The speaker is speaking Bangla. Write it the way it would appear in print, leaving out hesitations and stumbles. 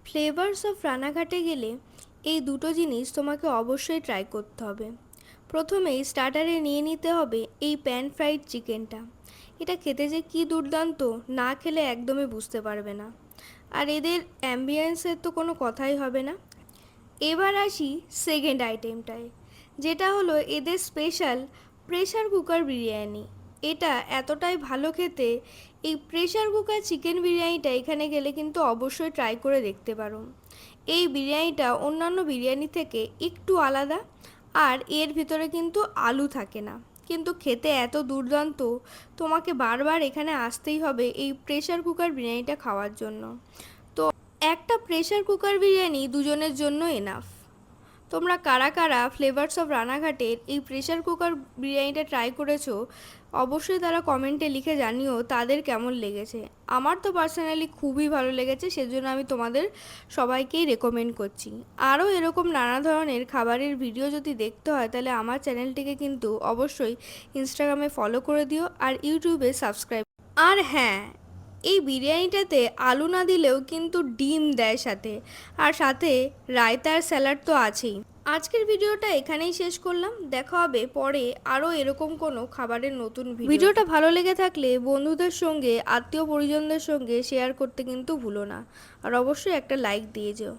ফ্লেভার্স অফ রানাঘাটে গেলে এই দুটো জিনিস তোমাকে অবশ্যই ট্রাই করতে হবে। প্রথমেই স্টার্টারে নিয়ে নিতে হবে এই প্যান ফ্রাইড চিকেনটা। এটা খেতে যে কী দুর্দান্ত, না খেলে একদমই বুঝতে পারবে না। আর এদের অ্যাম্বিয়েন্সের তো কোনো কথাই হবে না। এবার আসি সেকেন্ড আইটেমটায়, যেটা হলো এদের স্পেশাল প্রেশার কুকার বিরিয়ানি। এটা এতটাই ভালো খেতে, এই প্রেশার কুকার চিকেন বিরিয়ানিটা এখানে গেলে কিন্তু অবশ্যই ট্রাই করে দেখতে পারো। এই বিরিয়ানিটা অন্যান্য বিরিয়ানি থেকে একটু আলাদা, আর এর ভিতরে কিন্তু আলু থাকে না, কিন্তু খেতে এত দুর্দান্ত, তোমাকে বারবার এখানে আসতেই হবে এই প্রেশার কুকার বিরিয়ানিটা খাওয়ার জন্য। তো একটা প্রেশার কুকার বিরিয়ানি দুজনের জন্য এনাফ। তোমরা কারা কারা ফ্লেভার্স অফ রানাঘাটের এই প্রেশার কুকার বিরিয়ানিটা ট্রাই করেছো, অবশ্যই তারা কমেন্টে লিখে জানিও তাদের কেমন লেগেছে। আমার তো পার্সোনালি খুবই ভালো লেগেছে, সেজন্য আমি তোমাদের সবাইকেই রেকমেন্ড করছি। আরও এরকম নানা ধরনের খাবারের ভিডিও যদি দেখতে হয় তাহলে আমার চ্যানেলটিকে কিন্তু অবশ্যই ইনস্টাগ্রামে ফলো করে দিও আর ইউটিউবে সাবস্ক্রাইব। আর হ্যাঁ, এই বিরিয়ানিটাতে আলু না দিলেও কিন্তু ডিম দেয় সাথে, আর সাথে রায়তার স্যালাড তো আছেই। আজকের ভিডিওটা এখানেই শেষ করলাম, দেখা হবে পরে আরও এরকম কোনো খাবারের নতুন ভিডিওটা ভালো লেগে থাকলে বন্ধুদের সঙ্গে, আত্মীয় পরিজনদের সঙ্গে শেয়ার করতে কিন্তু ভুলো না, আর অবশ্যই একটা লাইক দিয়ে যেও।